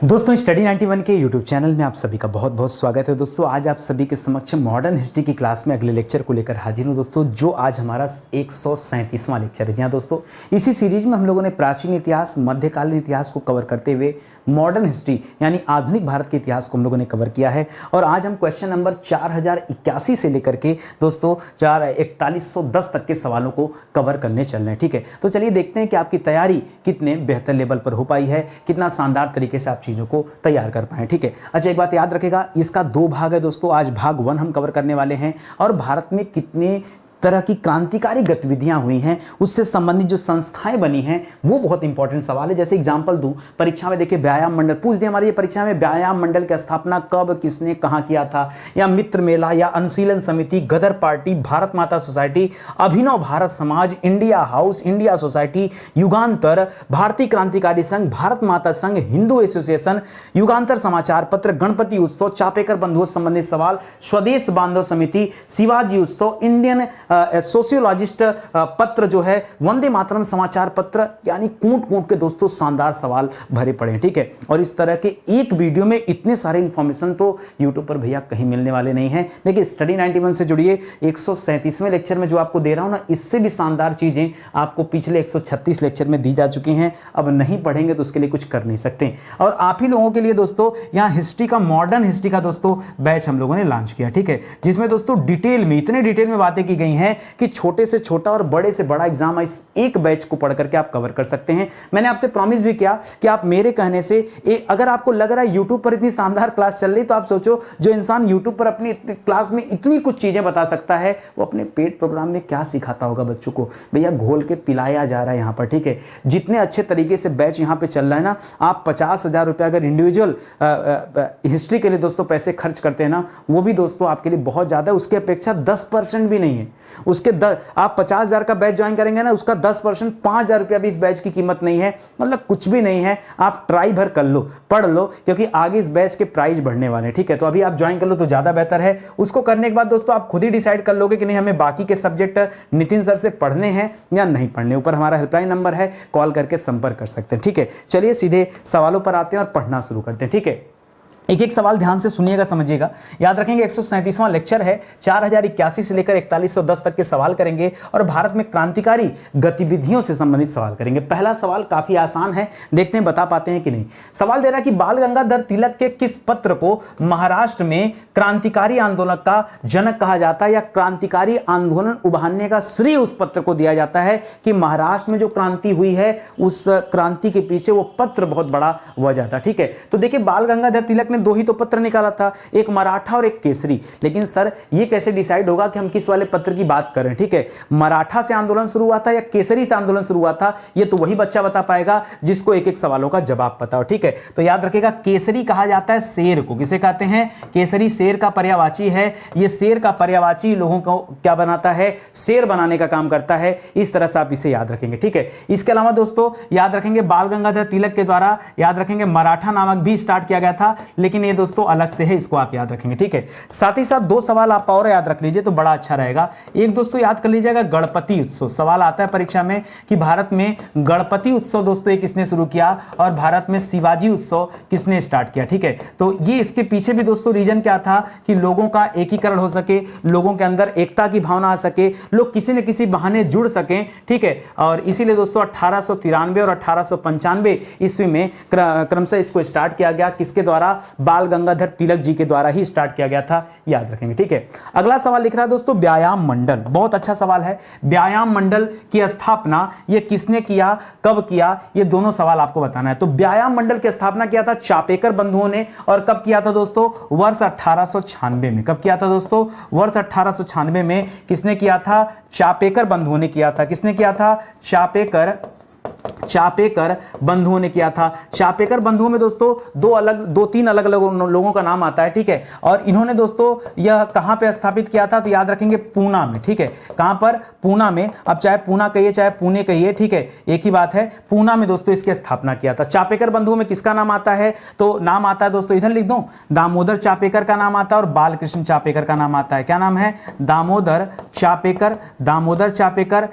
दोस्तों स्टडी 91 के YouTube channel में आप सभी का बहुत बहुत स्वागत है। दोस्तों आज आप सभी के समक्ष मॉडर्न हिस्ट्री की क्लास में अगले लेक्चर को लेकर हाजिर हूँ दोस्तों, जो आज हमारा 137वां लेक्चर है। जी हाँ दोस्तों, इसी सीरीज में हम लोगों ने प्राचीन इतिहास, मध्यकालीन इतिहास को कवर करते हुए मॉडर्न हिस्ट्री यानी आधुनिक भारत के इतिहास को हम लोगों ने कवर किया है। और आज हम क्वेश्चन नंबर 4081 से लेकर के दोस्तों 4110 तक के सवालों को कवर करने चल रहे हैं। ठीक है, तो चलिए देखते हैं कि आपकी तैयारी कितने बेहतर लेवल पर हो पाई है, कितना शानदार तरीके से आप चीज़ों को तैयार कर पाए। ठीक है, अच्छा एक बात याद रखेगा, इसका 2 भाग है दोस्तों। आज भाग 1 हम कवर करने वाले हैं और भारत में कितने तरह की क्रांतिकारी गतिविधियां हुई हैं, उससे संबंधित जो संस्थाएं बनी हैं वो बहुत इंपॉर्टेंट सवाल है। जैसे एग्जांपल दूं, परीक्षा में देखिए व्यायाम मंडल पूछ दिया हमारी परीक्षा में, व्यायाम मंडल की स्थापना कब किसने कहां किया था, या मित्र मेला, या अनुशीलन समिति, गदर पार्टी, भारत माता सोसाइटी, अभिनव भारत समाज, इंडिया हाउस, इंडिया सोसाइटी, युगांतर, भारतीय क्रांतिकारी संघ, भारत माता संघ, हिंदू एसोसिएशन, युगांतर समाचार पत्र, गणपति उत्सव, चापेकर बंधुओं से संबंधित सवाल, स्वदेश बांधव समिति, शिवाजी उत्सव, इंडियन सोशियोलॉजिस्ट पत्र जो है, वंदे मातरम समाचार पत्र, यानी कूट कूट के दोस्तों शानदार सवाल भरे पड़े हैं। ठीक है, और इस तरह के एक वीडियो में इतने सारे इंफॉर्मेशन तो यूट्यूब पर भैया कहीं मिलने वाले नहीं है। देखिए स्टडी 91 से जुड़िए, 137वें लेक्चर में जो आपको दे रहा हूं ना, इससे भी शानदार चीजें आपको पिछले 136 लेक्चर में दी जा चुकी हैं। अब नहीं पढ़ेंगे तो उसके लिए कुछ कर नहीं सकते। और आप ही लोगों के लिए दोस्तों यहाँ हिस्ट्री का, मॉडर्न हिस्ट्री का दोस्तों बैच हम लोगों ने लॉन्च किया। ठीक है, जिसमें दोस्तों डिटेल में, इतने डिटेल में बातें की गई हैं कि छोटे से छोटा और बड़े से बड़ा एग्जाम इस एक बैच को पढ़ करके आप कवर कर सकते हैं। मैंने आपसे प्रॉमिस भी किया कि आप मेरे कहने से अगर आपको लग रहा है YouTube पर इतनी शानदार क्लास चल रही, तो आप सोचो जो इंसान YouTube पर अपनी क्लास में इतनी कुछ चीजें बता सकता है, वो अपने पेड प्रोग्राम में क्या सिखाता होगा बच्चों को। भैया घोल के पिलाया जा रहा है यहाँ पर। ठीक है, जितने अच्छे तरीके से बैच यहाँ पे चल रहा है ना, आप 50,000 रुपये अगर इंडिविजुअल हिस्ट्री के लिए दोस्तों पैसे खर्च करते हैं ना, वो भी दोस्तों आपके लिए बहुत ज्यादा है। उसकी अपेक्षा 10% भी नहीं है। उसके आप 50,000 का बैच ज्वाइन करेंगे ना, उसका 10%, 5,000 रुपया भी इस बैच की कीमत नहीं है। मतलब कुछ भी नहीं है। आप ट्राई भर कर लो, पढ़ लो, क्योंकि आगे इस बैच के प्राइस बढ़ने वाले हैं। ठीक है, तो अभी आप ज्वाइन कर लो तो ज्यादा बेहतर है। उसको करने के बाद दोस्तों आप खुद ही डिसाइड कर लोगे कि नहीं हमें बाकी के सब्जेक्ट नितिन सर से पढ़ने हैं या नहीं पढ़ने। ऊपर हमारा हेल्पलाइन नंबर है, कॉल करके संपर्क कर सकते हैं। ठीक है, चलिए सीधे सवालों पर आते हैं और पढ़ना शुरू करते हैं। ठीक है, एक एक सवाल ध्यान से सुनिएगा, समझिएगा, याद रखेंगे। 137वां लेक्चर है, 4081 से लेकर 4110 तक के सवाल करेंगे और भारत में क्रांतिकारी गतिविधियों से संबंधित सवाल करेंगे। पहला सवाल काफी आसान है, देखते हैं बता पाते हैं कि नहीं। सवाल दे रहा है कि बाल गंगाधर तिलक के किस पत्र को महाराष्ट्र में क्रांतिकारी आंदोलन का जनक कहा जाता है, या क्रांतिकारी आंदोलन उभारने का श्रेय उस पत्र को दिया जाता है कि महाराष्ट्र में जो क्रांति हुई है उस क्रांति के पीछे वो पत्र बहुत बड़ा वजह था। ठीक है, तो देखिए बाल गंगाधर तिलक ने 2 ही तो पत्र निकाला था, एक मराठा और एक केसरी। लेकिन सर ये कैसे डिसाइड होगा कि हम किस वाले पत्र की बात करें। ठीक है, मराठा से आंदोलन शुरू हुआ था या केसरी से आंदोलन शुरू हुआ था, ये तो वही बच्चा बता पाएगा जिसको एक एक सवालों का जवाब पता हो। ठीक है, तो याद रखिएगा केसरी कहा जाता है शेर को। किसे कहते हैं? केसरी शेर का पर्यायवाची है। ये शेर का पर्यायवाची लोगों को क्या बनाता है? शेर बनाने का काम करता है। इस तरह से आप इसे याद रखेंगे। ठीक है, इसके अलावा दोस्तों याद रखेंगे बाल गंगाधर तिलक के द्वारा, याद रखेंगे मराठा नामक भी स्टार्ट किया गया था, लेकिन ये दोस्तों अलग से है, इसको आप याद रखेंगे। ठीक है, साथ ही साथ 2 सवाल आप और याद रख लीजिए तो बड़ा अच्छा रहेगा। एक दोस्तों याद कर लीजिएगा गणपति उत्सव। सवाल आता है परीक्षा में कि भारत में गणपति उत्सव दोस्तों किसने शुरू किया और भारत में शिवाजी उत्सव किसने स्टार्ट किया। ठीक है, तो ये इसके पीछे भी दोस्तों रीजन क्या था कि लोगों का एकीकरण हो सके, लोगों के अंदर एकता की भावना आ सके, लोग किसी न किसी बहाने जुड़ सकें। ठीक है, और इसीलिए दोस्तों 1893 और 1895 ईस्वी में क्रमशः इसको स्टार्ट किया गया। किसके द्वारा? बाल गंगाधर तिलक जी के द्वारा ही स्टार्ट किया गया था, याद रखेंगे। ठीक है, अगला सवाल लिख रहा है दोस्तों व्यायाम मंडल। बहुत अच्छा सवाल है। व्यायाम मंडल की स्थापना ये किसने किया, कब किया, ये दोनों सवाल आपको बताना है। तो व्यायाम मंडल की स्थापना किया था चापेकर बंधुओं ने, और कब किया था दोस्तों? वर्ष 1896 में। कब किया था दोस्तों? वर्ष 1896 में। किसने किया था? चापेकर बंधुओं ने किया था। किसने किया था? चापेकर बंधुओं ने किया था। चापेकर बंधुओं में दोस्तों 2-3 अलग अलग लोगों का नाम आता है। ठीक है, और इन्होंने दोस्तों यह कहां पे स्थापित किया था? तो याद रखेंगे पूना में। ठीक है, कहां पर? पूना में। अब चाहे पूना कहिए चाहे पुणे कहिए, ठीक है, एक ही बात है। पूना में दोस्तों इसकी स्थापना किया था। चापेकर बंधुओं में किसका नाम आता है? तो नाम आता है दोस्तों, इधर लिख दूं, दामोदर चापेकर का नाम आता है और बालकृष्ण चापेकर का नाम आता है। क्या नाम है? दामोदर चापेकर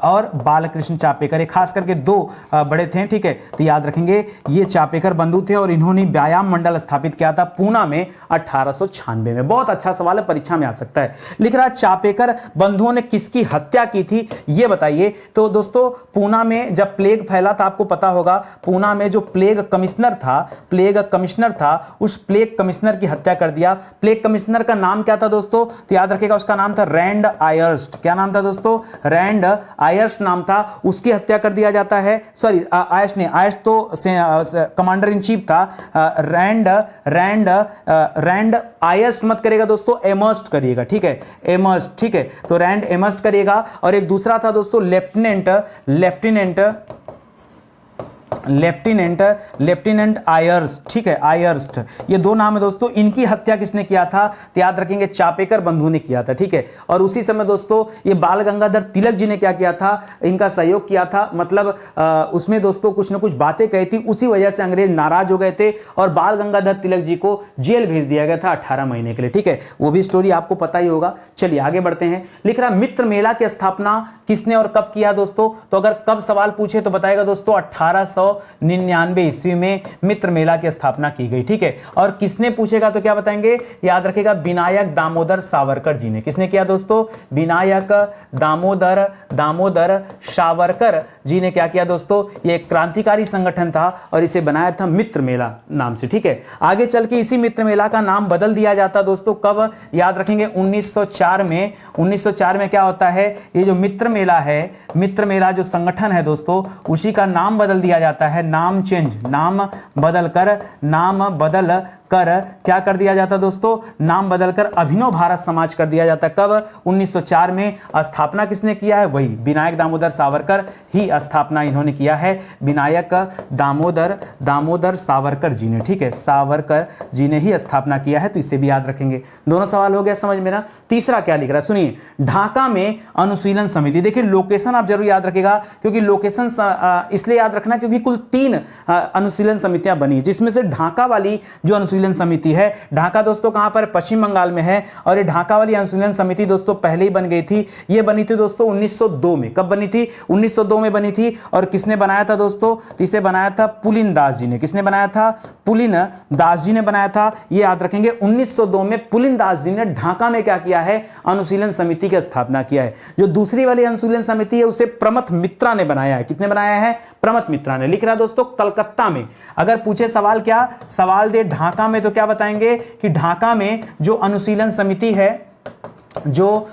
और बालकृष्ण चापेकर। खास करके 2 बड़े थे, ठीक है। तो याद रखेंगे ये चापेकर बंधु थे और इन्होंने व्यायाम मंडल स्थापित किया था पूना में 1896 में। बहुत अच्छा सवाल है, परीक्षा में आ सकता है। लिख रहा चापेकर बंधुओं ने किसकी हत्या की थी ये बताइए। तो दोस्तों पूना में जब प्लेग फैला था, आपको पता होगा पूना में जो प्लेग कमिश्नर था, उस प्लेग कमिश्नर की हत्या कर दिया। प्लेग कमिश्नर का नाम क्या था दोस्तों? तो याद रखिएगा उसका नाम था रैंड आयर्स्ट। क्या नाम था दोस्तों? रैंड आयर्स्ट नाम था। उसकी हत्या कर दिया जाता है। सॉरी, आयर्स्ट नहीं, आयर्स्ट तो कमांडर इन चीफ था। रैंड आयर्स्ट मत करेगा दोस्तों, एमर्स्ट करिएगा, ठीक है, एमर्स्ट, ठीक है। तो रैंड एमर्स्ट करिएगा। और एक दूसरा था दोस्तों लेफ्टिनेंट आयर्स्ट, ठीक है, आयर्स्ट। ये दो नाम है दोस्तों। इनकी हत्या किसने किया था? तो याद रखेंगे चापेकर बंधु ने किया था, ठीक है। और उसी समय दोस्तों ये बाल गंगाधर तिलक जी ने क्या किया था? इनका सहयोग किया था। मतलब उसमें दोस्तों कुछ ना कुछ बातें कही थी, उसी वजह से अंग्रेज नाराज हो गए थे और बाल गंगाधर तिलक जी को जेल भेज दिया गया था 18 महीने के लिए, ठीक है। वो भी स्टोरी आपको पता ही होगा। चलिए आगे बढ़ते हैं। लिख रहा मित्र मेला की स्थापना किसने और कब किया दोस्तों? तो अगर कब सवाल पूछे तो बताएगा दोस्तों 1899 ईस्वी में मित्र मेला की स्थापना की गई, ठीक है। और किसने पूछेगा तो क्या बताएंगे? याद रखेगा विनायक दामोदर सावरकर जी ने। किसने किया दोस्तों? विनायक दामोदर सावरकर जी ने क्या किया दोस्तों? ये एक क्रांतिकारी संगठन था और इसे बनाया था मित्र मेला नाम से, ठीक है। आगे चल के इसी मित्र मेला का नाम बदल दिया जाता दोस्तों। कब? याद रखेंगे 1904 में। 1904 में क्या होता है? ये जो मित्र मेला है, मित्र मेला जो संगठन है दोस्तों, उसी का नाम बदल दिया जाता है। नाम चेंज, नाम बदल कर क्या कर दिया जाता दोस्तों? नाम बदलकर अभिनव भारत समाज कर दिया जाता। कब? 1904 में। स्थापना किसने किया है? वही विनायक दामोदर सावरकर ही स्थापना इन्होंने किया है। विनायक दामोदर सावरकर जी ने, ठीक है, सावरकर जी ने ही स्थापना किया है। तो इसे भी याद रखेंगे। दोनों सवाल हो गया समझ में ना। तीसरा क्या लिख रहा है सुनिए, ढाका में अनुशीलन समिति। देखिए लोकेशन आप जरूर याद रखेगा, क्योंकि लोकेशन इसलिए याद रखना क्योंकि कुल 3 अनुशीलन समितियां बनी, जिसमें से ढाका वाली जो अनुशीलन समिति है, ढाका दोस्तों कहां पर? पश्चिम बंगाल में है। और ये ढाका वाली अनुशीलन समिति दोस्तों पहले ही बन गई थी। ये बनी थी दोस्तों 1902 में। कब बनी थी? 1902 में बनी थी। और किसने बनाया था दोस्तों? इसे बनाया था पुलिन दास जी ने। किसने बनाया था? पुलिन दास जी ने बनाया था। ये याद रखेंगे 1902 में पुलिन दास जी ने ढाका में क्या किया है? अनुशीलन समिति की स्थापना किया है। जो दूसरी वाली अनुशीलन समिति है उसे प्रमथ मित्रा ने बनाया है। कितने बनाया है? प्रमथ मित्रा ने। लिख रहा दोस्तों कलकत्ता में। अगर पूछे सवाल, क्या सवाल दे ढाका में, तो क्या बताएंगे कि ढाका में जो अनुशीलन समिति है, जो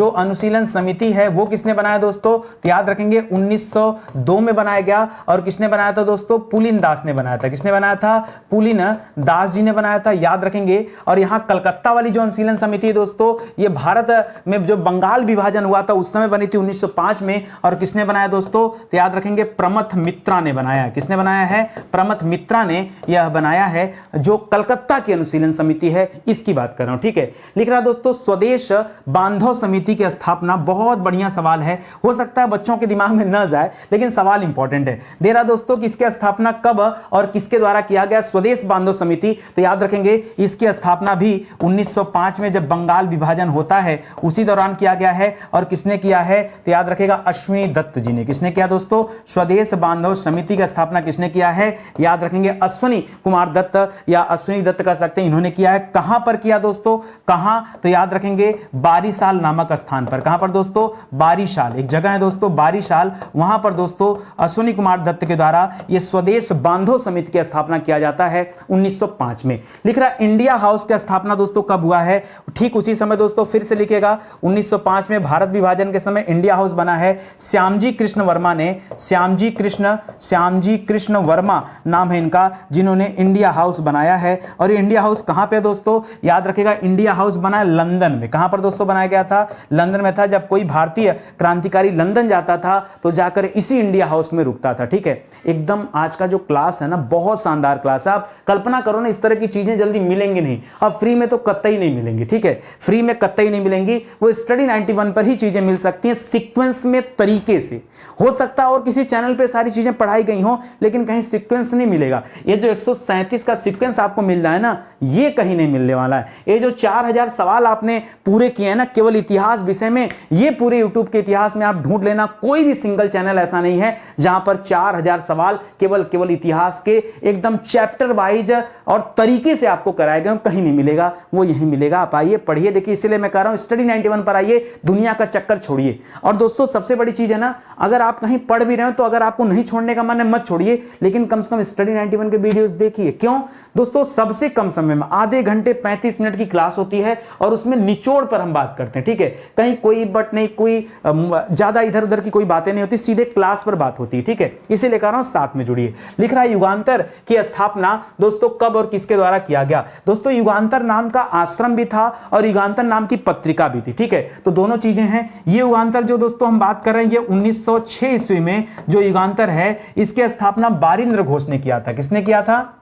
अनुशीलन समिति है वो किसने बनाया दोस्तों? तो याद रखेंगे 1902 में बनाया गया। और किसने बनाया था दोस्तों? पुलिन दास ने बनाया था। किसने बनाया था? पुलिन दास जी ने बनाया था, याद रखेंगे। और यहां कलकत्ता वाली जो अनुशीलन समिति है दोस्तों, ये भारत में जो बंगाल विभाजन हुआ था उस समय बनी थी 1905 में। और किसने बनाया दोस्तों? तो याद रखेंगे प्रमथ मित्रा ने बनाया। किसने बनाया है? प्रमथ मित्रा ने यह बनाया है, जो कलकत्ता की अनुशीलन समिति है, इसकी बात कर रहा हूं, ठीक है। लिख रहा दोस्तों स्वदेश बांधव समिति की स्थापना। बहुत बढ़िया सवाल है, हो सकता है बच्चों के दिमाग में न जाए, लेकिन सवाल इंपॉर्टेंट है। दे रहा दोस्तों कि इसकी स्थापना कब और किसके द्वारा किया गया? स्वदेश बांधव समिति। तो याद रखेंगे इसकी स्थापना भी 1905 में, जब बंगाल विभाजन होता है उसी दौरान किया गया है। और किसने किया है? तो याद रखेगा अश्विनी दत्त जी ने। किसने किया दोस्तों? स्वदेश बांधव समिति की स्थापना किसने किया है? याद रखेंगे अश्विनी कुमार दत्त या अश्विनी दत्त कह सकते हैं, इन्होंने किया है। कहां पर किया दोस्तों? कहां? तो याद रखेंगे बारीशाल नामक स्थान पर। कहां पर दोस्तों? बारीशाल, एक जगह है दोस्तों बारीशाल, वहां पर दोस्तों अश्विनी कुमार दत्त के द्वारा यह स्वदेश बांधव समिति की स्थापना किया जाता है 1905 में। लिख रहा इंडिया हाउस की स्थापना दोस्तों कब हुआ है? ठीक उसी समय दोस्तों, फिर से लिखेगा 1905 में भारत विभाजन के समय इंडिया हाउस बना है। श्यामजी कृष्ण वर्मा ने, श्यामजी कृष्ण वर्मा नाम है इनका, जिन्होंने इंडिया हाउस बनाया है। और ये इंडिया हाउस कहां पे दोस्तों? याद रखेगा इंडिया हाउस बना है लंदन में। कहां पर दोस्तों बनाया गया था? लंदन में था। जब कोई भारतीय क्रांतिकारी लंदन जाता था तो जाकर इसी इंडिया हाउस में रुकता था, ठीक है। एकदम आज का जो क्लास है ना, बहुत शानदार क्लास है। आप कल्पना करो ना, इस तरह की चीजें जल्दी मिलेंगी नहीं, अब फ्री में तो कतई नहीं मिलेंगी, ठीक है, फ्री में कतई नहीं मिलेंगी। वो स्टडी 91 पर ही चीजें मिल सकती हैं, सीक्वेंस में तरीके से। हो सकता है और किसी चैनल पे सारी चीजें पढ़ाई गई हो, लेकिन कहीं सीक्वेंस नहीं मिलेगा। ये जो 137 का सीक्वेंस आपको मिल रहा है ना, ये कहीं नहीं मिलने वाला है। ये जो 4000 सवाल आप आपने पूरे किए हैं ना केवल इतिहास विषय में, ये पूरे यूट्यूब के इतिहास में आप ढूंढ लेना, कोई भी सिंगल चैनल ऐसा नहीं है जहां पर 4000 सवाल केवल इतिहास के एकदम चैप्टर वाइज और तरीके से आपको कराए गए, कहीं नहीं मिलेगा, वो यहीं मिलेगा। आप आइए पढ़िए, देखिए इसलिए मैं कह रहा हूं स्टडी 91 पर आइए, दुनिया का चक्कर छोड़िए। और दोस्तों सबसे बड़ी चीज है ना, अगर आप कहीं पढ़ भी रहे हो तो अगर आपको नहीं छोड़ने का मन है मत छोड़िए, लेकिन कम से कम स्टडी 91 के वीडियोस देखिए। क्यों दोस्तों, सबसे कम समय में आधे घंटे 35 मिनट की क्लास होती है और उसमें निचोड़ पर हम बात करते हैं, ठीक है, कहीं कोई बट नहीं, कोई ज्यादा इधर उधर की कोई बातें नहीं होती, सीधे क्लास पर बात होती है, ठीक है, इसीलिए कह रहा हूं साथ में जुड़िए। लिख रहा है युगांतर की स्थापना दोस्तों कब और किसके द्वारा किया गया। दोस्तों युगांतर नाम का आश्रम भी था और युगांतर नाम की पत्रिका भी थी, ठीक है, तो दोनों चीजें हैं। ये युगांतर जो दोस्तों हम बात कर रहे हैं ये 1906 ईस्वी में जो युगांतर है इसकी स्थापना बारिंद्र घोष ने किया था। किसने किया था,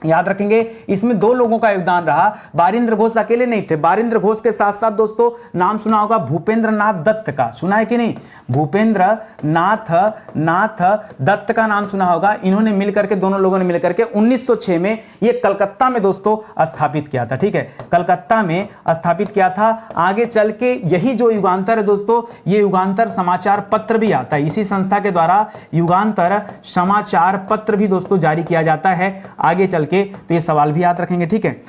याद रखेंगे, इसमें दो लोगों का योगदान रहा, बारिंद्र घोष अकेले नहीं थे, बारिंद्र घोष के साथ साथ दोस्तों नाम सुना होगा भूपेंद्र नाथ दत्त का, सुना है कि नहीं, भूपेंद्र नाथ दत्त का नाम सुना होगा। इन्होंने मिलकर के, दोनों लोगों ने मिलकर के 1906 में ये कलकत्ता में दोस्तों स्थापित किया था, ठीक है, कलकत्ता में स्थापित किया था। आगे चल के यही जो युगांतर है दोस्तों, ये युगांतर समाचार पत्र भी आता है, इसी संस्था के द्वारा युगांतर समाचार पत्र भी दोस्तों जारी किया जाता है आगे चल के, तो ये सवाल भी याद रखेंगे, ठीक है।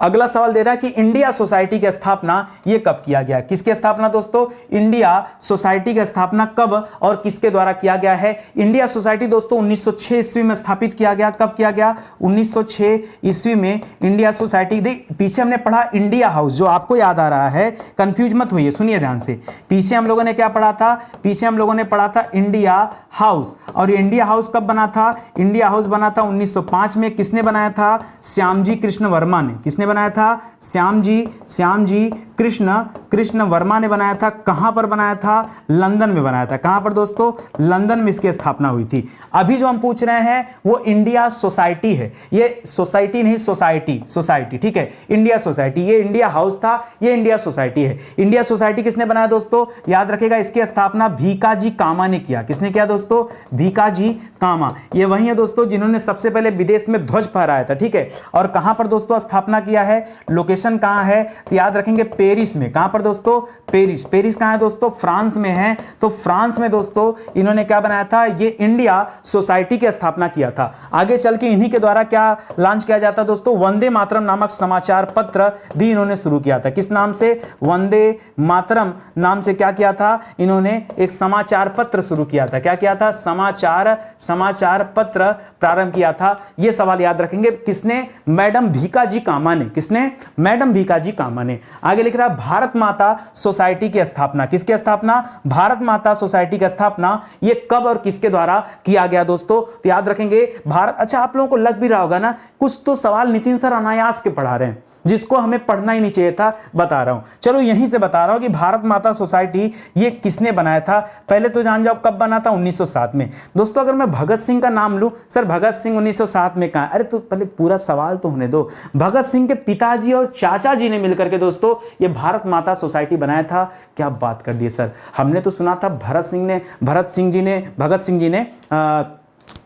अगला सवाल दे रहा है कि इंडिया सोसाइटी की स्थापना ये कब किया गया। किसकी स्थापना दोस्तों, इंडिया सोसाइटी की स्थापना कब और किसके द्वारा किया गया है। इंडिया सोसाइटी दोस्तों 1906 ईस्वी में स्थापित किया गया। कब किया गया, 1906 ईस्वी में इंडिया सोसाइटी। देख पीछे हमने पढ़ा इंडिया हाउस, जो आपको याद आ रहा है, कंफ्यूज मत होइए, सुनिए ध्यान से। पीछे हम लोगों ने क्या पढ़ा था, पीछे हम लोगों ने पढ़ा था इंडिया हाउस, और इंडिया हाउस कब बना था, इंडिया हाउस बना था 1905 में। किसने बनाया था, श्यामजी कृष्ण वर्मा ने। किसने बनाया था, श्यामजी कृष्ण वर्मा ने बनाया था। कहां पर बनाया था, लंदन में बनाया था। कहां पर दोस्तों, लंदन में इसकी स्थापना हुई थी। अभी जो हम पूछ रहे हैं वो इंडिया सोसाइटी है, ये सोसाइटी नहीं, सोसाइटी, ठीक है, इंडिया सोसाइटी। ये इंडिया हाउस था, ये इंडिया सोसाइटी है। इंडिया सोसाइटी किसने बनाया दोस्तों, याद रखिएगा, इसकी स्थापना भीकाजी कामा ने किया। किसने किया दोस्तों, भीकाजी कामा। ये वही है दोस्तों जिन्होंने सबसे पहले विदेश में ध्वज फहराया था, ठीक है। और कहां पर दोस्तों स्थापना किया है, लोकेशन कहां है, तो याद रखेंगे पेरिस में। कहां पर दोस्तों, पेरिस कहां है दोस्तों, फ्रांस में है। तो फ्रांस में दोस्तों इन्होंने क्या बनाया था, ये इंडिया सोसाइटी की स्थापना किया था। आगे चल के इन्हीं के द्वारा क्या लॉन्च किया जाता दोस्तों, वंदे मातरम नामक समाचार पत्र भी इन्होंने शुरू किया था। किस नाम से, वंदे मातरम नाम से क्या किया था, इन्होंने एक समाचार पत्र शुरू किया था। क्या किया था, समाचार पत्र प्रारंभ किया था। यह सवाल याद रखेंगे, किसने, मैडम भीकाजी कामा ने। किसने, मैडम भीकाजी कामा ने। आगे लिख रहा है भारत माता सोसाइटी की स्थापना। किसकी स्थापना, भारत माता सोसाइटी की स्थापना ये कब और किसके द्वारा किया गया दोस्तों, तो याद रखेंगे भारत। अच्छा आप लोगों को लग भी रहा होगा ना, कुछ तो सवाल नितिन सर अनायास के पढ़ा रहे हैं, जिसको हमें पढ़ना ही नहीं चाहिए था, बता रहा हूं। चलो यहीं से बता रहा हूं कि भारत माता सोसाइटी ये किसने बनाया था। पहले तो जान जाओ कब बना था, 1907 में। दोस्तों अगर मैं भगत सिंह का नाम लूं, सर भगत सिंह 1907 में कहां, अरे तो पहले पूरा सवाल तो होने दो। भगत सिंह के पिताजी और चाचा जी ने मिलकर के दोस्तों ये भारत माता सोसाइटी बनाया था। क्या बात कर दी सर, हमने तो सुना था भगत सिंह जी ने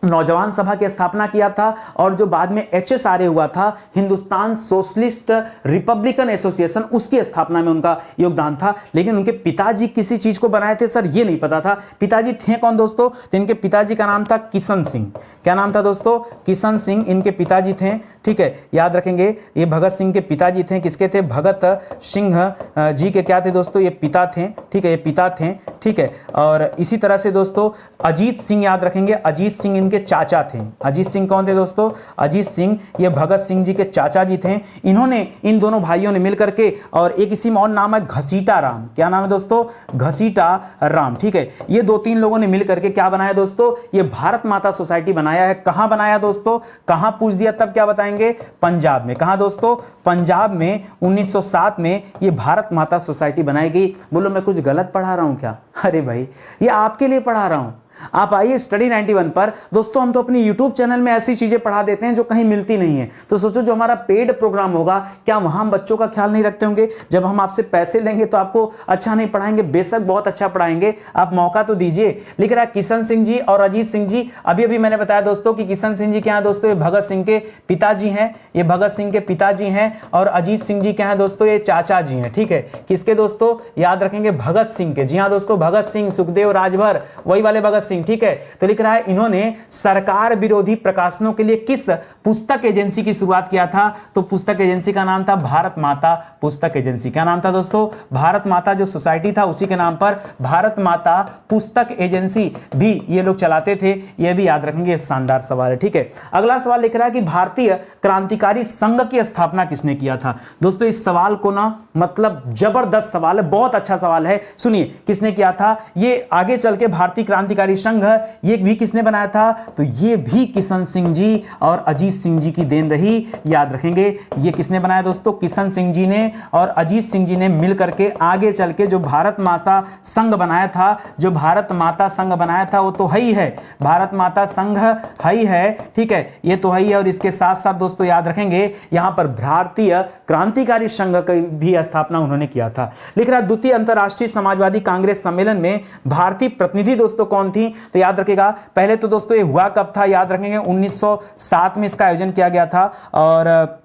नौजवान सभा की स्थापना किया था, और जो बाद में HSRA हुआ था, हिंदुस्तान सोशलिस्ट रिपब्लिकन एसोसिएशन, उसकी स्थापना में उनका योगदान था। लेकिन उनके पिताजी किसी चीज को बनाए थे सर, ये नहीं पता था। पिताजी थे कौन दोस्तों, तो इनके पिताजी का नाम था किशन सिंह। क्या नाम था दोस्तों, किशन सिंह इनके पिताजी थे, ठीक है, याद रखेंगे। ये भगत सिंह के पिताजी थे। किसके थे, भगत सिंह जी के क्या थे दोस्तों, ये पिता थे, ठीक है, ये पिता थे, ठीक है। और इसी तरह से दोस्तों अजीत सिंह, याद रखेंगे, अजीत सिंह इनके चाचा थे। अजीत सिंह कौन थे दोस्तों, अजीत सिंह ये भगत सिंह जी के चाचा जी थे। इन्होंने, इन दोनों भाइयों ने मिलकर के, और एक इसी में और नाम है घसीटा राम। क्या नाम है दोस्तों, घसीटा राम, ठीक है। ये 2-3 लोगों ने मिलकर के क्या बनाया दोस्तों, ये भारत माता सोसाइटी बनाया है। कहां बनाया दोस्तों, कहां पूछ दिया तब क्या बताएंगे, पंजाब में। कहां दोस्तों, पंजाब में 1907 में ये भारत माता सोसाइटी बनाई गई। बोलो मैं कुछ गलत पढ़ा रहा हूं क्या, अरे भाई ये आपके लिए पढ़ा रहा हूं। आप आइए स्टडी 91 पर। दोस्तों हम तो अपनी यूट्यूब चैनल में ऐसी चीजें पढ़ा देते हैं जो कहीं मिलती नहीं है, तो सोचो जो हमारा पेड प्रोग्राम होगा, क्या वहां हम बच्चों का ख्याल नहीं रखते होंगे? जब हम आपसे पैसे लेंगे तो आपको अच्छा नहीं पढ़ाएंगे? बेशक बहुत अच्छा पढ़ाएंगे, आप मौका तो दीजिए। लिख रहा है किशन सिंह जी और अजीत सिंह जी। अभी अभी मैंने बताया दोस्तों कि किशन सिंह जी क्या है दोस्तों, ये भगत सिंह के पिताजी हैं, ये भगत सिंह के पिताजी हैं। और अजीत सिंह जी क्या है दोस्तों, ये चाचा जी हैं। ठीक है, किसके दोस्तों, याद रखेंगे भगत सिंह के। जी हाँ दोस्तों, भगत सिंह, सुखदेव, राजभर, वही वाले भगत सिंह। ठीक है, तो लिख रहा है इन्होंने सरकार विरोधी प्रकाशनों के लिए किस पुस्तक एजेंसी की शुरुआत किया था? तो पुस्तक एजेंसी का नाम था भारत माता पुस्तक एजेंसी। क्या नाम था दोस्तों? भारत माता जो सोसाइटी था उसी के नाम पर भारत माता पुस्तक एजेंसी भी ये लोग चलाते थे। ये भी याद रखेंगे, शानदार सवाल है। ठीक है, अगला सवाल लिख रहा है कि भारतीय क्रांतिकारी संघ की स्थापना किसने किया था? दोस्तों इस सवाल को ना मतलब जबरदस्त सवाल है, बहुत अच्छा सवाल है। सुनिए किसने किया था ये, आगे चल के भारतीय क्रांतिकारी संघ ये भी किसने बनाया था? तो ये भी किशन सिंह जी और अजीत सिंह जी की देन रही, याद रखेंगे। ये किसने बनाया दोस्तों? किशन सिंह जी ने और अजीत सिंह जी ने मिलकर के आगे चल के जो भारत माता संघ बनाया था, जो भारत माता संघ बनाया था वो तो है ही है, भारत माता संघ है ही है। ठीक है, ये तो है ही है। और इसके साथ साथ दोस्तों याद रखेंगे यहां पर भारतीय क्रांतिकारी संघ की भी स्थापना उन्होंने किया था। लिख रहा है द्वितीय अंतरराष्ट्रीय समाजवादी कांग्रेस सम्मेलन में भारतीय प्रतिनिधि दोस्तों कौन थी? तो याद रखेगा पहले तो दोस्तों ये हुआ कब था, याद रखेंगे 1907 में इसका आयोजन किया गया था। और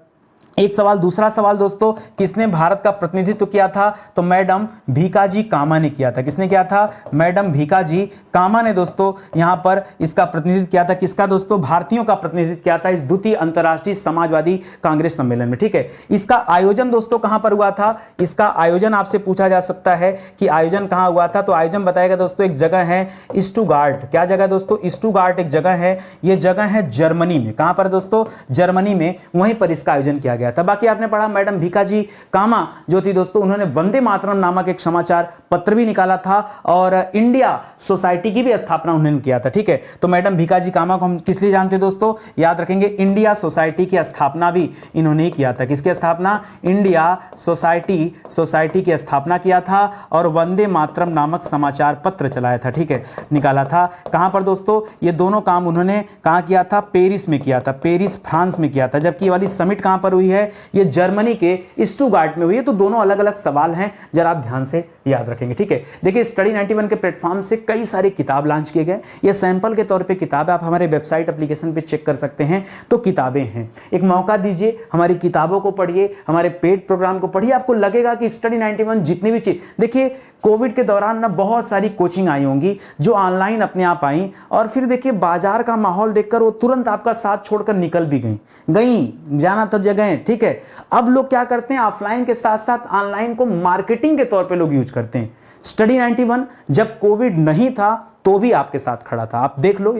एक सवाल, दूसरा सवाल दोस्तों, किसने भारत का प्रतिनिधित्व किया था? तो मैडम भीकाजी कामा ने किया था। किसने किया था? मैडम भीकाजी कामा ने दोस्तों यहां पर इसका प्रतिनिधित्व किया था। किसका दोस्तों? भारतीयों का प्रतिनिधित्व किया था इस द्वितीय अंतरराष्ट्रीय समाजवादी कांग्रेस सम्मेलन में। ठीक है, इसका आयोजन दोस्तों कहां पर हुआ था? इसका आयोजन आपसे पूछा जा सकता है कि आयोजन कहां हुआ था। तो आयोजन बताएगा दोस्तों, एक जगह है स्टुगार्ट। क्या जगह दोस्तों? स्टुगार्ट एक जगह है, यह जगह है जर्मनी में। कहां पर दोस्तों? जर्मनी में, वहीं पर इसका आयोजन किया गया था। बाकी आपने पढ़ा मैडम भीकाजी कामा जो थी दोस्तों, उन्होंने वंदे मातरम नामक एक समाचार पत्र भी निकाला था और इंडिया सोसाइटी की भी स्थापना उन्होंने किया था। ठीक है, तो मैडम भीकाजी कामा को हम किस लिए जानते हैं दोस्तों? याद रखेंगे इंडिया सोसाइटी की स्थापना भी इन्होंने ही किया था। किसकी स्थापना? इंडिया सोसाइटी की स्थापना किया था और वंदे मातरम नामक समाचार पत्र चलाया था। ठीक है, निकाला था। कहां पर दोस्तों? ये दोनों काम उन्होंने कहां किया था? पेरिस में किया था, पेरिस फ्रांस में किया था। जबकि ये वाली समिट कहां पर हुई है? ये जर्मनी के स्टुगार्ट में हुई है। तो दोनों अलग अलग सवाल हैं, जरा आप ध्यान से याद रखेंगे। ठीक है, देखिए स्टडी 91 के प्लेटफॉर्म से कई सारे किताब लॉन्च किए गए। ये सैंपल के तौर पे किताब आप हमारे वेबसाइट एप्लीकेशन पे चेक कर सकते हैं। तो किताबें हैं, एक मौका दीजिए, हमारी किताबों को पढ़िए, हमारे पेड प्रोग्राम को पढ़िए। आपको लगेगा कि स्टडी 91 जितनी भी चीज, देखिए कोविड के दौरान ना बहुत सारी कोचिंग आई होंगी जो ऑनलाइन अपने आप आई, और फिर देखिए बाजार का माहौल देखकर वो तुरंत आपका साथ छोड़कर निकल भी गई जाना तो जगह। ठीक है, अब लोग क्या करते हैं, ऑफलाइन के साथ साथ ऑनलाइन को मार्केटिंग के तौर पे लोग यूज करते हैं। स्टडी 91 जब कोविड नहीं था तो भी आपके साथ खड़ा था। आप देख लो,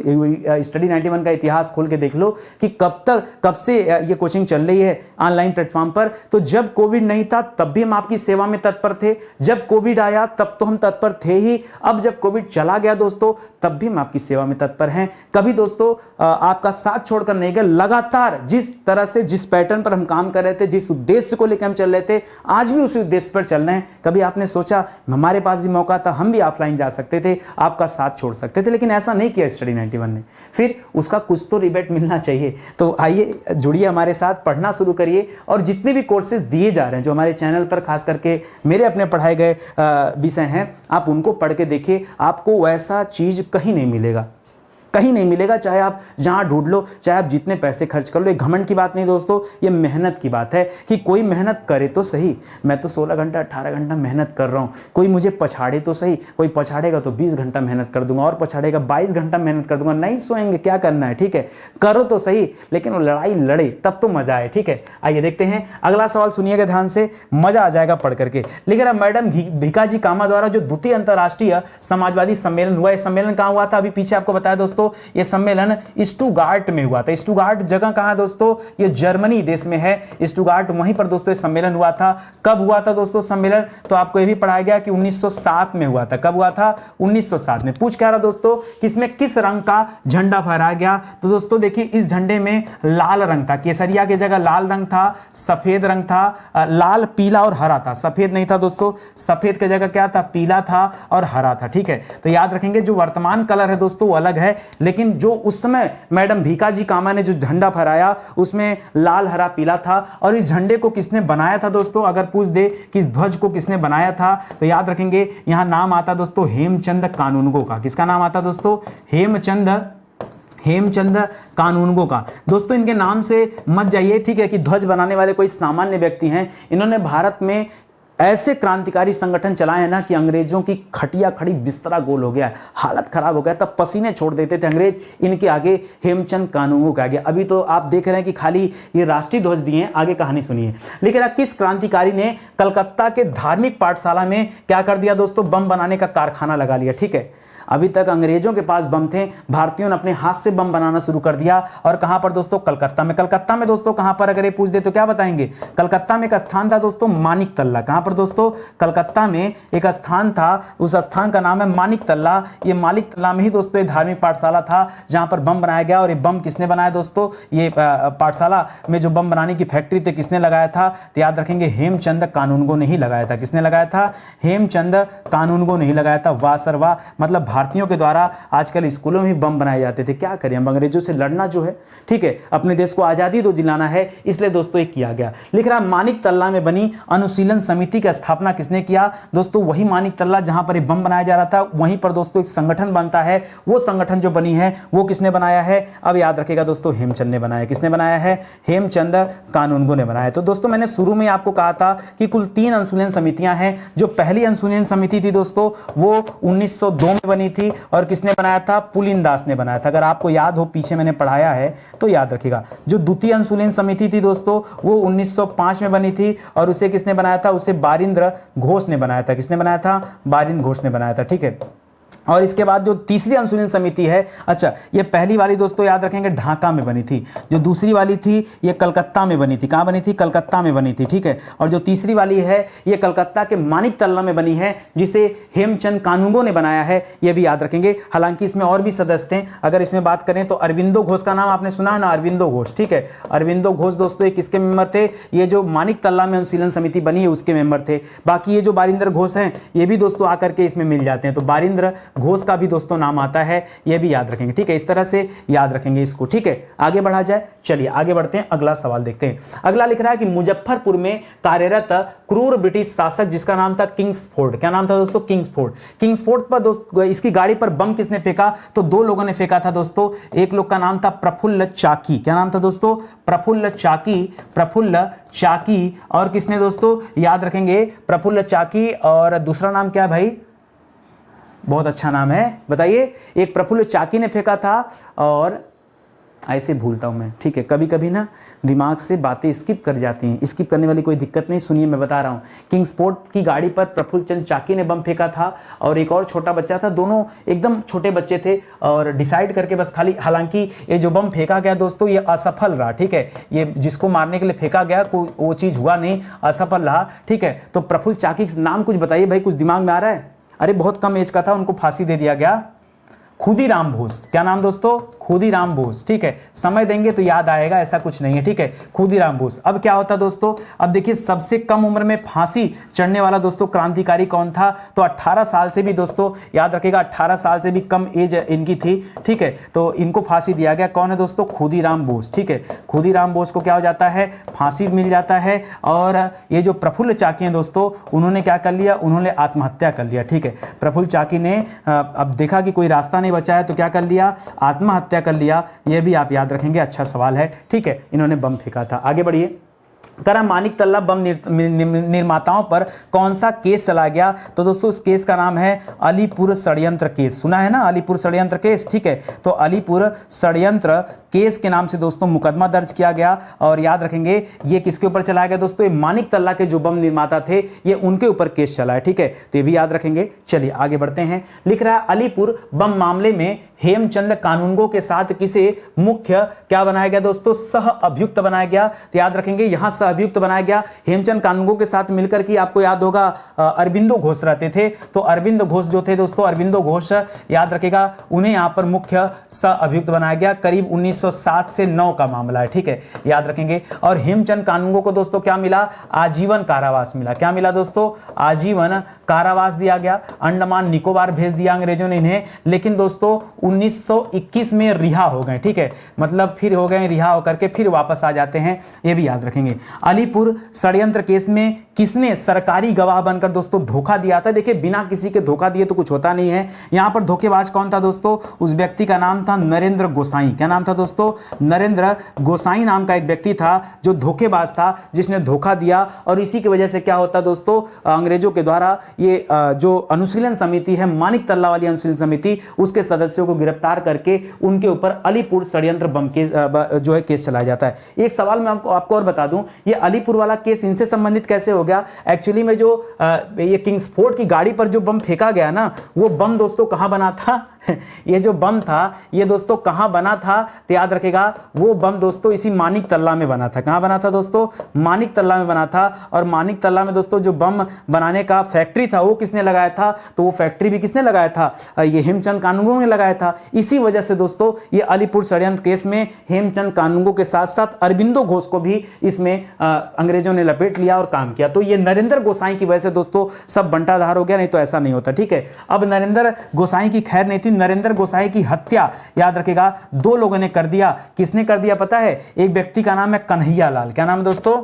स्टडी 91 का इतिहास खोल के देख लो कि कब से ये कोचिंग चल रही है ऑनलाइन प्लेटफॉर्म पर। तो जब कोविड नहीं था तब भी हम आपकी सेवा में तत्पर थे, जब कोविड आया तब तो हम तत्पर थे ही, अब जब कोविड चला गया दोस्तों तब भी हम आपकी सेवा में तत्पर हैं। कभी दोस्तों आपका साथ छोड़कर नहीं गए, लगातार जिस तरह से जिस पैटर्न पर हम काम कर रहे थे, जिस उद्देश्य को लेकर हम चल रहे थे, आज भी उसी उद्देश्य पर चल रहे हैं। कभी आपने सोचा हमारे पास भी मौका था, हम भी ऑफलाइन जा सकते थे, आपका साथ छोड़ सकते थे, लेकिन ऐसा नहीं किया स्टडी 91 ने। फिर उसका कुछ तो रिबेट मिलना चाहिए। तो आइए जुड़िए हमारे साथ, पढ़ना शुरू करिए, और जितने भी कोर्सेज दिए जा रहे हैं जो हमारे चैनल पर खास करके मेरे अपने पढ़ाए गए विषय हैं, आप उनको पढ़ के देखिए। आपको वैसा चीज कहीं नहीं मिलेगा, कहीं नहीं मिलेगा, चाहे आप जहां ढूंढ लो, चाहे आप जितने पैसे खर्च कर लो। ये घमंड की बात नहीं दोस्तों, ये मेहनत की बात है कि कोई मेहनत करे तो सही। मैं तो 16 घंटा 18 घंटा मेहनत कर रहा हूँ, कोई मुझे पछाड़े तो सही। कोई पछाड़ेगा तो 20 घंटा मेहनत कर दूंगा, और पछाड़ेगा 22 घंटा मेहनत कर दूंगा। नहीं सोएंगे, क्या करना है? ठीक है, करो तो सही, लेकिन वो लड़ाई लड़े तब तो मजा आए। ठीक है, आइए देखते हैं अगला सवाल, सुनिएगा ध्यान से, मजा आ जाएगा पढ़ करके। लिख रहा मैडम भीकाजी कामा द्वारा जो द्वितीय अंतरराष्ट्रीय समाजवादी सम्मेलन हुआ, सम्मेलन कहां हुआ था? अभी पीछे आपको बताया दोस्तों, दोस्तों ये सम्मेलन स्टुगार्ट में हुआ था। स्टुगार्ट जगह कहाँ है दोस्तों, ये जर्मनी देश में है स्टुगार्ट, वहीं पर दोस्तों ये सम्मेलन हुआ था। कब हुआ था दोस्तों सम्मेलन, तो आपको ये भी पढ़ाया गया कि 1907 में हुआ था। कब हुआ था, 1907 में। पूछ क्या रहा दोस्तों कि इसमें किस रंग का झंडा फहराया गया, तो दोस्तों देखिए इस झंडे में लाल रंग था, केसरिया की जगह लाल रंग था, सफेद रंग था, लाल पीला और हरा था, सफेद नहीं था दोस्तों, सफेद की जगह क्या था, पीला था और हरा था। ठीक है, तो याद रखेंगे जो वर्तमान कलर है दोस्तों वो अलग है, लेकिन जो उस समय मैडम भीकाजी कामा ने जो झंडा फहराया उसमें लाल हरा पीला था। और इस झंडे को किसने बनाया था दोस्तों, अगर पूछ दे कि इस ध्वज को किसने बनाया था, तो याद रखेंगे यहां नाम आता दोस्तों हेमचंद कानूनगो का। किसका नाम आता दोस्तों, हेमचंद कानूनगो का। दोस्तों इनके नाम से मत जाइए, ठीक है, कि ध्वज बनाने वाले कोई सामान्य व्यक्ति हैं। इन्होंने भारत में ऐसे क्रांतिकारी संगठन चलाए हैं ना कि अंग्रेजों की खटिया खड़ी बिस्तरा गोल हो गया, हालत खराब हो गया, तब पसीने छोड़ देते थे अंग्रेज इनके आगे, हेमचंद कानूनगो के आगे। अभी तो आप देख रहे हैं कि खाली ये राष्ट्रीय ध्वज दिए हैं, आगे कहानी सुनिए। लेकिन किस क्रांतिकारी ने कलकत्ता के धार्मिक पाठशाला में क्या कर दिया दोस्तों, बम बनाने का कारखाना लगा लिया। ठीक है, अभी तक अंग्रेजों के पास बम थे, भारतीयों ने अपने हाथ से बम बनाना शुरू कर दिया। और कहां पर दोस्तों, कलकत्ता में। कलकत्ता में दोस्तों कहां पर, अगर ये पूछ दे तो क्या बताएंगे, कलकत्ता में एक स्थान था दोस्तों मानिक तल्ला। कहां पर दोस्तों, कलकत्ता में एक स्थान था, उस स्थान का नाम है मानिक तल्ला। ये मानिक तल्ला में ही दोस्तों ये धार्मिक पाठशाला था जहां पर बम बनाया गया। और ये बम किसने बनाया दोस्तों, ये पाठशाला में जो बम बनाने की फैक्ट्री थी किसने लगाया था, तो याद रखेंगे हेमचंद कानूनगो ने ही लगाया था। किसने लगाया था, हेमचंद कानूनगो ने ही लगाया था। वाह सर वाह, मतलब भारतीयों के द्वारा आजकल स्कूलों में बम बनाए जाते थे। क्या करें, हम अंग्रेजों से लड़ना जो है, ठीक है, अपने देश को आज़ादी तो दिलाना है, इसलिए दोस्तों ये किया गया। लिख रहा मानिक तल्ला में बनी अनुशीलन समिति की स्थापना किसने किया दोस्तों, वही मानिक तल्ला जहां पर बम बनाया जा रहा था, वहीं पर दोस्तों एक संगठन बनता है। वो संगठन जो बनी है वो किसने बनाया है, अब याद रखेगा दोस्तों हेमचंद ने बनाया। किसने बनाया है, हेमचंद कानूनगो ने बनाया। तो दोस्तों मैंने शुरू में आपको कहा था कि कुल 3 अनुशीलन समितियां हैं। जो पहली अनुशीलन समिति थी दोस्तों वो 1902 में बनी थी, और किसने बनाया था, पुलिनदास ने बनाया था। अगर आपको याद हो, पीछे मैंने पढ़ाया है तो याद रखिएगा। जो द्वितीय अनुशीलन समिति थी दोस्तों वो 1905 में बनी थी, और उसे किसने बनाया था, उसे बारिंद्र घोष ने बनाया था। किसने बनाया था, बारिंद्र घोष ने बनाया था। ठीक है, और इसके बाद जो तीसरी अनुशीलन समिति है, अच्छा ये पहली वाली दोस्तों याद रखेंगे ढाका में बनी थी, जो दूसरी वाली थी ये कलकत्ता में बनी थी। कहाँ बनी थी, कलकत्ता में बनी थी। ठीक है, और जो तीसरी वाली है ये कलकत्ता के मानिक तल्ला में बनी है, जिसे हेमचंद कानूनगो ने बनाया है, ये भी याद रखेंगे। हालांकि इसमें और भी सदस्य थे, अगर इसमें बात करें तो अरविंदो घोष का नाम आपने सुना है ना, अरविंदो घोष। ठीक है, अरविंदो घोष दोस्तों ये किसके मेंबर थे, ये जो मानिक तल्ला में अनुशीलन समिति बनी है उसके मेंबर थे। बाकी ये जो बारिंद्र घोष हैं ये भी दोस्तों आकर के इसमें मिल जाते हैं, तो बारिंद्र घोष का भी दोस्तों नाम आता है, ये भी याद रखेंगे। ठीक है, इस तरह से याद रखेंगे इसको। ठीक है, आगे बढ़ा जाए, चलिए आगे बढ़ते हैं, अगला सवाल देखते हैं। अगला लिख रहा है कि मुजफ्फरपुर में कार्यरत क्रूर ब्रिटिश शासक जिसका नाम था किंग्सफोर्ड। क्या नाम था दोस्तों, किंग्सफोर्ड। किंग्सफोर्ड पर दोस्तों इसकी गाड़ी पर बम किसने फेंका, तो 2 लोगों ने फेंका था दोस्तों। एक लोग का नाम था प्रफुल्ल चाकी। क्या नाम था दोस्तों, प्रफुल्ल चाकी, प्रफुल्ल चाकी। और किसने दोस्तों, याद रखेंगे प्रफुल्ल चाकी, और दूसरा नाम क्या है भाई, बहुत अच्छा नाम है, बताइए। एक प्रफुल्ल चाकी ने फेंका था, और ऐसे भूलता हूं मैं, ठीक है, कभी कभी ना दिमाग से बातें स्किप कर जाती हैं। स्किप करने वाली कोई दिक्कत नहीं, सुनिए मैं बता रहा हूं। किंग्सफोर्ड की गाड़ी पर प्रफुल्ल चंद चाकी ने बम फेंका था, और एक और छोटा बच्चा था, दोनों एकदम छोटे बच्चे थे, और डिसाइड करके बस खाली, हालांकि ये जो बम फेंका गया दोस्तों ये असफल रहा। ठीक है, ये जिसको मारने के लिए फेंका गया कोई वो चीज़ हुआ नहीं, असफल रहा। ठीक है, तो प्रफुल्ल चाकी नाम कुछ बताइए भाई, कुछ दिमाग में आ रहा है। अरे बहुत कम एज का था, उनको फांसी दे दिया गया। खुदीराम बोस। क्या नाम दोस्तों, खुदीराम बोस। ठीक है, समय देंगे तो याद आएगा, ऐसा कुछ नहीं है। ठीक है, खुदीराम बोस। अब क्या होता दोस्तों, अब देखिए सबसे कम उम्र में फांसी चढ़ने वाला दोस्तों क्रांतिकारी कौन था, तो 18 साल से भी दोस्तों याद रखिएगा, 18 साल से भी कम एज इनकी थी। ठीक है, तो इनको फांसी दिया गया। कौन है दोस्तों, खुदीराम बोस। ठीक है, खुदीराम बोस को क्या हो जाता है, फांसी मिल जाता है। और ये जो प्रफुल्ल चाकी हैं दोस्तों, उन्होंने क्या कर लिया, उन्होंने आत्महत्या कर लिया। ठीक है, प्रफुल्ल चाकी ने अब देखा कि कोई रास्ता नहीं बचा है तो क्या कर लिया, आत्महत्या कर लिया। यह भी आप याद रखेंगे, अच्छा सवाल है। ठीक है, इन्होंने बम फेंका था। आगे बढ़िए, करा मानिक तल्ला बम निर्माताओं पर कौन सा केस चला गया? तो दोस्तों उस केस का नाम है अलीपुर षड्यंत्र केस। सुना है ना, अलीपुर षड्यंत्र केस, ठीक है। तो अलीपुर षड्यंत्र केस के नाम से दोस्तों मुकदमा दर्ज किया गया। और याद रखेंगे ये किसके ऊपर चलाया गया दोस्तों? ये मानिक तल्ला के जो बम निर्माता थे ये उनके ऊपर केस चला है, ठीक है। तो ये भी याद रखेंगे। चलिए आगे बढ़ते हैं। लिख रहा है अलीपुर बम मामले में हेमचंद कानूनगो के साथ किसे मुख्य क्या बनाया गया दोस्तों? सह अभियुक्त बनाया गया। तो याद रखेंगे यहां सह अभियुक्त बनाया गया हेमचंद कानूनगो के साथ मिलकर के। आपको याद होगा अरविंदो घोष रहते थे, तो अरविंद घोष जो थे दोस्तों, अरविंदो घोष याद रखेगा, उन्हें यहां पर मुख्य सह अभियुक्त बनाया गया। करीब 1907 से 9 का मामला है, ठीक है, याद रखेंगे। और हेमचंद कानूनगो को दोस्तों क्या मिला? आजीवन कारावास मिला। क्या मिला दोस्तों? आजीवन कारावास दिया गया। अंडमान निकोबार भेज दिया अंग्रेजों ने इन्हें, लेकिन दोस्तों 1921 में रिहा हो गए, ठीक है, मतलब फिर हो गए रिहा होकर के फिर वापस आ जाते हैं, ये भी याद रखेंगे। अलीपुर षड्यंत्र केस में किसने सरकारी गवाह बनकर दोस्तों धोखा दिया था? देखिए बिना किसी के धोखा दिए तो कुछ होता नहीं है। यहां पर धोखेबाज कौन था दोस्तों? उस व्यक्ति का नाम था नरेंद्र गोसाई। क्या नाम था दोस्तों? नरेंद्र गोसाई नाम का एक व्यक्ति था जो धोखेबाज था, जिसने धोखा दिया। और इसी की वजह से क्या होता दोस्तों, अंग्रेजों के द्वारा ये जो अनुशीलन समिति है, मानिक तल्ला वाली अनुशीलन समिति, उसके सदस्यों को गिरफ्तार करके उनके ऊपर अलीपुर षड्यंत्र बम केस जो है केस चलाया जाता है। एक सवाल मैं आपको और बता दूं, ये अलीपुर वाला केस इनसे संबंधित कैसे हो गया? एक्चुअली में जो ये किंग्सफोर्ड की गाड़ी पर जो बम फेंका गया ना, वो बम दोस्तों कहां बना था? ये जो बम था ये दोस्तों कहां बना था? तो याद रखेगा वो बम दोस्तों इसी मानिक तल्ला में बना था। कहां बना था दोस्तों? मानिक तल्ला में बना था। और मानिक तल्ला में दोस्तों जो बम बनाने का फैक्ट्री था वो किसने लगाया था? तो वो फैक्ट्री भी किसने लगाया था? ये हेमचंद कानूनगो ने लगाया था। इसी वजह से दोस्तों ये अलीपुर षड्यंत्र केस में हेमचंद कानूनगो के साथ साथ अरविंदो घोष को भी इसमें अंग्रेजों ने लपेट लिया और काम किया। तो ये नरेंद्र गोसाई की वजह से दोस्तों सब बंटाधार हो गया, नहीं तो ऐसा नहीं होता, ठीक है। अब नरेंद्र गोसाई की खैर नहीं थी। नरेंद्र गोसाई की हत्या याद रखेगा 2 लोगों ने कर दिया। किसने कर दिया पता है? एक व्यक्ति का नाम है कन्हैया लाल। क्या नाम है दोस्तों?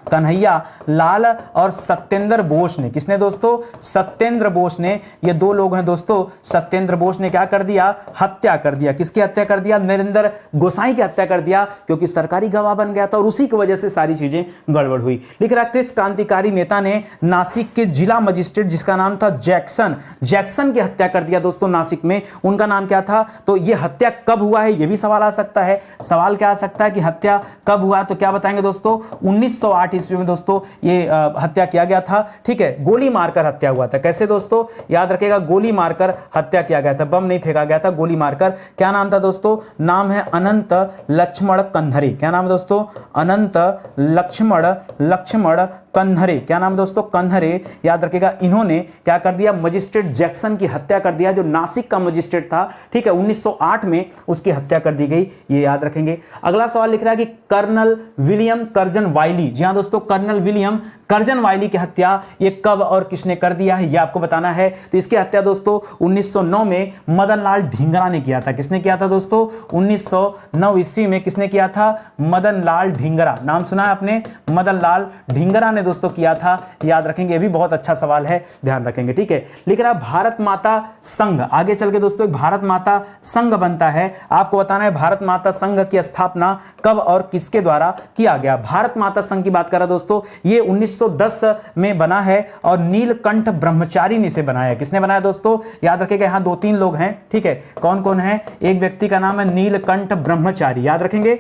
कन्हैया लाल और सत्येंद्र बोस ने। किसने दोस्तों? सत्येंद्र बोस ने। ये 2 लोग हैं दोस्तों। सत्येंद्र बोस ने क्या कर दिया? हत्या कर दिया। किसकी हत्या कर दिया? नरेंद्र गोसाई की हत्या कर दिया, क्योंकि सरकारी गवाह बन गया था और उसी की वजह से सारी चीजें गड़बड़ हुई। लिख रहा कृष्ण क्रांतिकारी नेता ने नासिक के जिला मजिस्ट्रेट जिसका नाम था जैक्सन की हत्या कर दिया दोस्तों नासिक में। उनका नाम क्या था? तो ये हत्या कब हुआ है, ये भी सवाल आ सकता है। सवाल क्या आ सकता है कि हत्या कब हुआ? तो क्या बताएंगे दोस्तों? 1908 ईस्वी में दोस्तों ये हत्या किया गया था, ठीक है। गोली मारकर हत्या हुआ था। कैसे दोस्तों? याद रखिएगा, गोली मारकर हत्या किया गया था, बम नहीं फेंका गया था, गोली मारकर। क्या नाम था दोस्तों? नाम है अनंत लक्ष्मण कंधरे। क्या नाम है दोस्तों? अनंत लक्ष्मण कंधरे। क्या नाम दोस्तों? कंधरे। याद रखिएगा इन्होंने क्या कर दिया? मजिस्ट्रेट जैक्सन की हत्या कर दिया, जो नासिक का मजिस्ट्रेट था, ठीक है। 1908 में उसकी हत्या कर दी गई, ये याद रखेंगे। अगला सवाल लिख रहा है कि कर्नल विलियम कर्जन वाइली, जी हां दोस्तों, कर्नल विलियम कर्जन वाइली की हत्या ये कब और किसने कर दिया है, ये आपको बताना है। तो इसकी हत्या दोस्तों 1909 में मदनलाल ढींगरा ने किया था। किसने किया था दोस्तों? 1909 ईस्वी में किसने किया था? मदनलाल ढींगरा। नाम सुना है आपने? मदनलाल ढींगरा ने दोस्तों किया था, याद रखेंगे। ये भी बहुत अच्छा सवाल है, ध्यान रखेंगे, ठीक है। लिख रहा भारत माता संघ, आगे चल के दोस्तों एक भारत माता संघ बनता है। आपको बताना है भारत माता संघ की स्थापना कब और किसके द्वारा किया गया। भारत माता संघ की बात कर रहा दोस्तों, ये 1910 में बना है और नीलकंठ ब्रह्मचारी ने इसे बनाया। किसने बनाया दोस्तों? याद रखेगा यहां 2-3 लोग हैं, ठीक है। कौन कौन है? एक व्यक्ति का नाम है नीलकंठ ब्रह्मचारी, याद रखेंगे।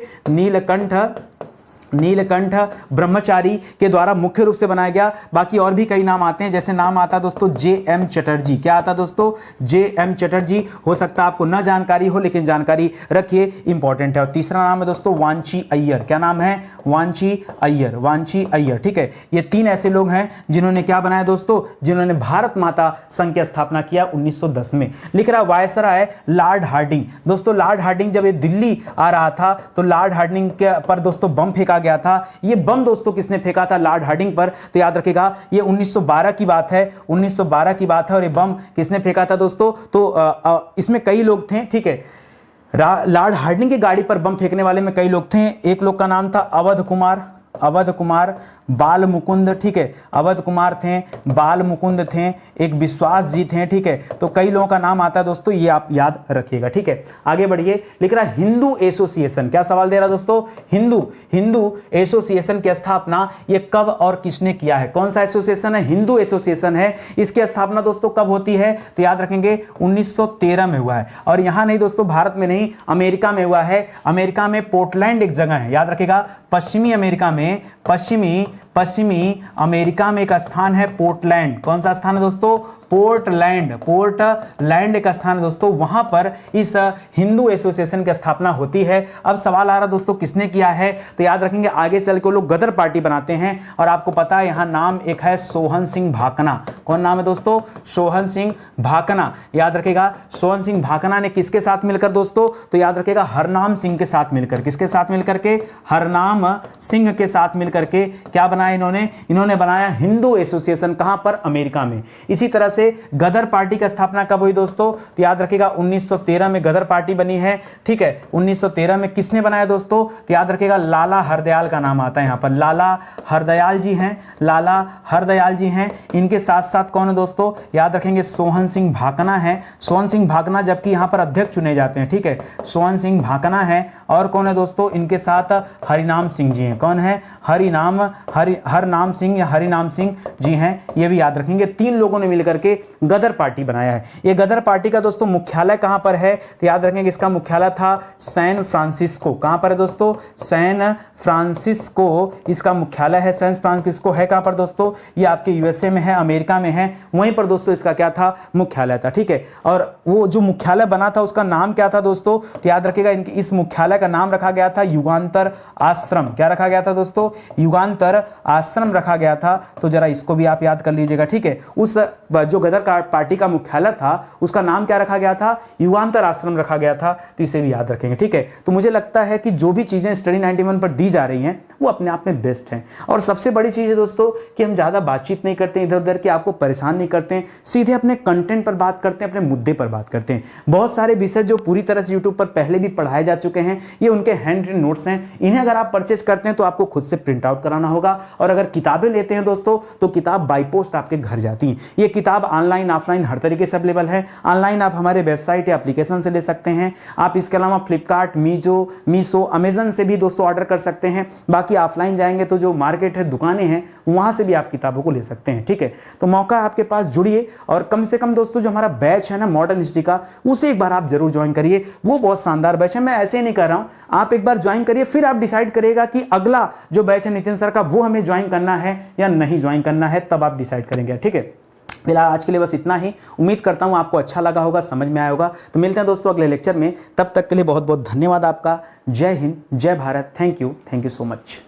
नीलकंठ ब्रह्मचारी के द्वारा मुख्य रूप से बनाया गया। बाकी और भी कई नाम आते हैं, जैसे नाम आता है दोस्तों J.M. चटर्जी। क्या आता दोस्तों? J.M. चटर्जी। हो सकता है आपको न जानकारी हो, लेकिन जानकारी रखिए, इंपॉर्टेंट है। और तीसरा नाम है दोस्तों वांची अय्यर। क्या नाम है? वांची अय्यर, ठीक है। ये 3 ऐसे लोग हैं जिन्होंने क्या बनाया दोस्तों? जिन्होंने भारत माता संघ की स्थापना किया 1910 में। लिख रहा वायसराय लॉर्ड हार्डिंग। दोस्तों लॉर्ड हार्डिंग जब ये दिल्ली आ रहा था तो लॉर्ड हार्डिंग के पर दोस्तों बम फेंका गया था। ये बम दोस्तों किसने फेंका था लॉर्ड हार्डिंग पर? तो याद रखिएगा ये 1912 की बात है, 1912 की बात है। और ये बम किसने फेंका था दोस्तों? तो इसमें कई लोग थे, ठीक है। लॉर्ड हार्डिंग की गाड़ी पर बम फेंकने वाले में कई लोग थे। एक लोग का नाम था अवध कुमार, अवध कुमार, बाल मुकुंद, ठीक है, अवध कुमार थे, बाल मुकुंद थे, एक विश्वास जी थे, ठीक है। तो कई लोगों का नाम आता है दोस्तों, ये आप याद रखिएगा, ठीक है। आगे बढ़िए, लिख रहा हिंदू एसोसिएशन, क्या सवाल दे रहा दोस्तों, हिंदू एसोसिएशन की स्थापना ये कब और किसने किया है? कौन सा एसोसिएशन है? हिंदू एसोसिएशन है। इसकी स्थापना दोस्तों कब होती है? तो याद रखेंगे 1913 में हुआ है। और यहां नहीं दोस्तों, भारत में नहीं, अमेरिका में हुआ है। अमेरिका में पोर्टलैंड एक जगह है, याद रखेगा, पश्चिमी अमेरिका में, पश्चिमी अमेरिका में एक स्थान है पोर्टलैंड। कौन सा स्थान है दोस्तों? पोर्टलैंड एक स्थान है दोस्तों, वहां पर इस हिंदू एसोसिएशन की स्थापना होती है। अब सवाल आ रहा दोस्तों किसने किया है? तो याद रखेंगे आगे चल के लोग गदर पार्टी बनाते हैं, और आपको पता है यहां नाम एक है सोहन सिंह भाकना। कौन नाम है दोस्तों? सोहन सिंह भाकना। याद रखेगा सोहन सिंह भाकना ने किसके साथ मिलकर दोस्तों? तो याद रखेगा हरनाम सिंह के साथ मिलकर। किसके साथ मिलकर के? हरनाम सिंह के साथ मिलकर के क्या बनाया इन्होंने बनाया हिंदू एसोसिएशन। कहां पर? अमेरिका में। इसी तरह से गदर पार्टी की स्थापना कब हुई दोस्तों? तो याद रखिएगा 1913 में गदर पार्टी बनी है, ठीक है। 1913 में किसने बनाया दोस्तों? तो याद रखिएगा लाला हरदयाल का नाम आता है यहां पर, लाला हरदयाल जी हैं, लाला हरदयाल जी हैं। इनके साथ साथ कौन है दोस्तों? याद रखेंगे सोहन सिंह भाकना है, सोहन सिंह भाकना, जबकि यहां पर अध्यक्ष चुने जाते हैं, ठीक है। सोहन सिंह भाकना है। और कौन है दोस्तों? इनके साथ हरिनाम सिंह जी हैं। कौन है? हरनाम सिंह या हरिनाम सिंह जी हैं, ये भी याद रखेंगे। तीन लोगों ने मिलकर के गदर पार्टी बनाया है। ये गदर पार्टी का दोस्तों मुख्यालय कहां पर है? तो याद रखेंगे इसका मुख्यालय था सैन फ्रांसिस्को। कहां पर है दोस्तों? सैन फ्रांसिस्को इसका मुख्यालय है। सैन फ्रांसिस्को है कहां पर दोस्तों? ये आपके यूएसए में है, अमेरिका में है, वहीं पर दोस्तों इसका क्या था? मुख्यालय था, ठीक है। और वो जो मुख्यालय बना था उसका नाम क्या था दोस्तों? तो याद रखिएगा इस मुख्यालय का नाम रखा गया था युगांतर आश्रम। क्या रखा गया था दोस्तों? युगांतर आश्रम रखा गया था। तो जरा इसको भी आप याद कर लीजिएगा, ठीक है। उस जो गदर पार्टी का मुख्यालय था उसका नाम क्या रखा गया था? युगांतर आश्रम रखा गया था। तो इसे भी याद रखेंगे, ठीक है। तो मुझे लगता है कि जो भी चीजें स्टडी 91 पर दी जा रही हैं वो अपने आप में बेस्ट हैं। और सबसे बड़ी चीज है दोस्तों कि हम ज्यादा बातचीत नहीं करते इधर उधर, कि आपको परेशान नहीं करते हैं, सीधे अपने कंटेंट पर बात करते हैं, अपने मुद्दे पर बात करते हैं। बहुत सारे विषय जो पूरी तरह से यूट्यूब पर पहले भी पढ़ाए जा चुके हैं, ये उनके हैंड रिटन नोट्स हैं। इन्हें अगर आप परचेज करते हैं तो आपको खुद से प्रिंट आउट कराना होगा, और अगर किताबें लेते हैं दोस्तों तो किताब बाई पोस्ट आपके घर जाती है। ये किताब ऑनलाइन ऑफलाइन हर तरीके से अवेलेबल है। ऑनलाइन आप हमारे वेबसाइट या एप्लीकेशन से ले सकते हैं। आप इसके अलावा फ्लिपकार्ट, मीशो, अमेजन से भी दोस्तों ऑर्डर कर सकते हैं। बाकी ऑफलाइन जाएंगे तो जो मार्केट है, दुकानें हैं, वहां से भी आप किताबों को ले सकते हैं, ठीक है। तो मौका आपके पास, जुड़िए। और कम से कम दोस्तों जो हमारा बैच है ना मॉडर्न हिस्ट्री का, उसे एक बार आप जरूर ज्वाइन करिए। वो बहुत शानदार बैच है, मैं ऐसे ही नहीं कर रहा हूं, आप एक बार ज्वाइन करिए, फिर आप डिसाइड करिएगा कि अगला जो बैच है नितिन सर का वो हमें ज्वाइन करना है या नहीं ज्वाइन करना है, तब आप डिसाइड करेंगे, ठीक है। फिलहाल आज के लिए बस इतना ही। उम्मीद करता हूं आपको अच्छा लगा होगा, समझ में आया होगा। तो मिलते हैं दोस्तों अगले लेक्चर में, तब तक के लिए बहुत बहुत धन्यवाद आपका। जय हिंद, जय Bharat. Thank you so much.